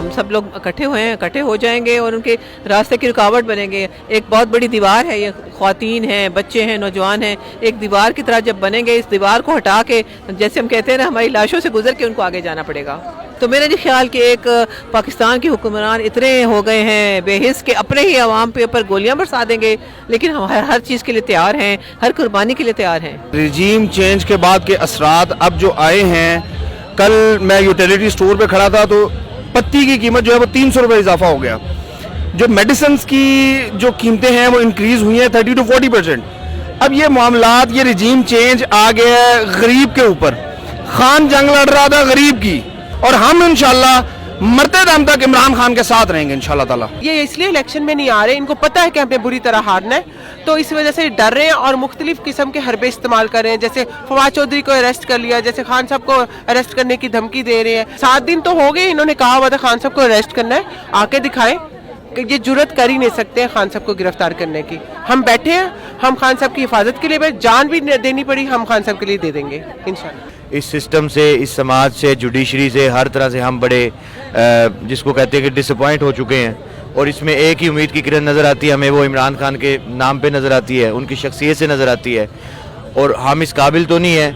ہم سب لوگ اکٹھے ہو جائیں گے اور ان کے راستے کی رکاوٹ بنیں گے. ایک بہت بڑی دیوار ہے، یہ خواتین ہیں، بچے ہیں، نوجوان ہیں، ایک دیوار کی طرح جب بنیں گے، اس دیوار کو ہٹا کے جیسے ہم کہتے ہیں نا ہماری لاشوں سے گزر کے ان کو آگے جانا پڑے گا. تو میرا نہیں خیال کہ ایک پاکستان کے حکمران اتنے ہو گئے ہیں بے حس کہ اپنے ہی عوام پہ اوپر گولیاں برسا دیں گے، لیکن ہم ہر چیز کے لیے تیار ہیں، ہر قربانی کے لیے تیار ہیں. رجیم چینج کے بعد کے اثرات اب جو آئے ہیں، کل میں یوٹیلیٹی سٹور پہ کھڑا تھا تو پتی کی قیمت جو ہے وہ 300 روپے اضافہ ہو گیا. جو میڈیسنز کی جو قیمتیں ہیں وہ انکریز ہوئی ہیں 30 to 40%. اب یہ معاملات، یہ رجیم چینج آ گیا ہے غریب کے اوپر. خان جنگ لڑ رہا تھا غریب کی، اور ہم انشاءاللہ مرتے دم تک عمران خان کے ساتھ رہیں گے انشاءاللہ تعالیٰ. یہ اس لیے الیکشن میں نہیں آ رہے، ان کو پتہ ہے کہ ہمیں بری طرح ہارنا ہے، تو اس وجہ سے ڈر رہے ہیں اور مختلف قسم کے حربے استعمال کر رہے ہیں. جیسے فواد چودھری کو اریسٹ کر لیا، جیسے خان صاحب کو اریسٹ کرنے کی دھمکی دے رہے ہیں. 7 دن تو ہو گئے، انہوں نے کہا ہوا تھا خان صاحب کو اریسٹ کرنا ہے، آ کے دکھائیں. کہ یہ جرت کر ہی نہیں سکتے ہیں خان صاحب کو گرفتار کرنے کی. ہم بیٹھے ہیں، ہم خان صاحب کی حفاظت کے لیے جان بھی دینی پڑی ہم خان صاحب کے لیے دے دیں گے انشاءاللہ. اس سسٹم سے، اس سماج سے، جوڈیشری سے، ہر طرح سے ہم بڑے جس کو کہتے ہیں کہ ڈس اپوائنٹ ہو چکے ہیں. اور اس میں ایک ہی امید کی کرن نظر آتی ہے ہمیں، وہ عمران خان کے نام پہ نظر آتی ہے، ان کی شخصیت سے نظر آتی ہے. اور ہم اس قابل تو نہیں ہیں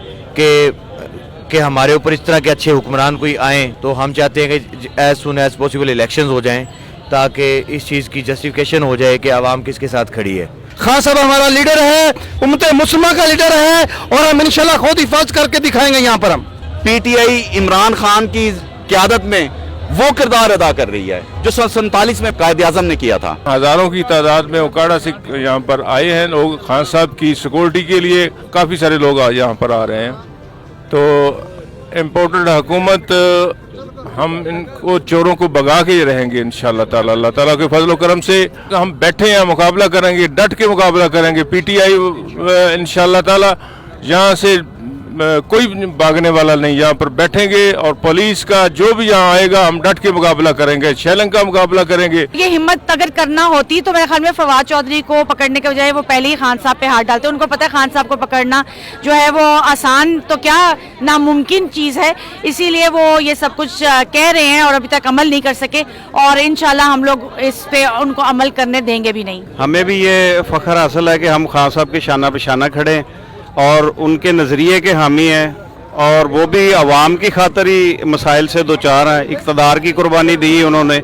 کہ ہمارے اوپر اس طرح کے اچھے حکمران کوئی آئیں. تو ہم چاہتے ہیں کہ as soon as possible elections ہو جائیں تاکہ اس چیز کی جسٹیفیکیشن ہو جائے کہ عوام کس کے ساتھ کھڑی ہے. خان صاحب ہمارا لیڈر ہے، امت مسلمہ کا لیڈر ہے، اور ہم انشاءاللہ خود حفاظت کر کے دکھائیں گے. یہاں پر ہم P T I Imran Khan کی قیادت میں وہ کردار ادا کر رہی ہے جو 47 میں قائد اعظم نے کیا تھا. ہزاروں کی تعداد میں اوکاڑا سے یہاں پر آئے ہیں لوگ. خان صاحب کی سیکورٹی کے لیے کافی سارے لوگ یہاں پر آ رہے ہیں. تو امپورٹنٹ حکومت، ہم ان کو چوروں کو بگا کے ہی رہیں گے انشاءاللہ تعالیٰ. اللہ تعالیٰ کے فضل و کرم سے ہم بیٹھے ہیں، مقابلہ کریں گے، ڈٹ کے مقابلہ کریں گے. پی ٹی آئی انشاءاللہ تعالیٰ یہاں سے کوئی بھاگنے والا نہیں، یہاں پر بیٹھیں گے. اور پولیس کا جو بھی یہاں آئے گا ہم ڈٹ کے مقابلہ کریں گے، شیلنگ کا مقابلہ کریں گے. یہ ہمت اگر کرنا ہوتی تو میرے خیال میں فواد چودھری کو پکڑنے کے بجائے وہ پہلے ہی خان صاحب پہ ہاتھ ڈالتے. ان کو پتہ ہے خان صاحب کو پکڑنا جو ہے وہ آسان تو کیا ناممکن چیز ہے، اسی لیے وہ یہ سب کچھ کہہ رہے ہیں اور ابھی تک عمل نہیں کر سکے. اور انشاءاللہ ہم لوگ اس پہ ان کو عمل کرنے دیں گے بھی نہیں. ہمیں بھی یہ فخر حاصل ہے کہ ہم خان صاحب کے شانہ پہ شانہ کھڑے اور ان کے نظریے کے حامی ہیں، اور وہ بھی عوام کی خاطر ہی مسائل سے دوچار ہیں. اقتدار کی قربانی دی انہوں نے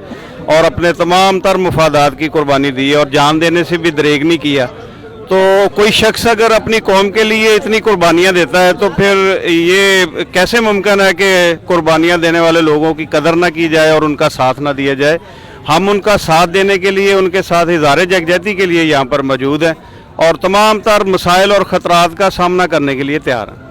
اور اپنے تمام تر مفادات کی قربانی دی اور جان دینے سے بھی دریغ نہیں کیا. تو کوئی شخص اگر اپنی قوم کے لیے اتنی قربانیاں دیتا ہے تو پھر یہ کیسے ممکن ہے کہ قربانیاں دینے والے لوگوں کی قدر نہ کی جائے اور ان کا ساتھ نہ دیا جائے. ہم ان کا ساتھ دینے کے لیے، ان کے ساتھ اظہار یکجہتی کے لیے یہاں پر موجود ہیں اور تمام تر مسائل اور خطرات کا سامنا کرنے کے لیے تیار ہیں.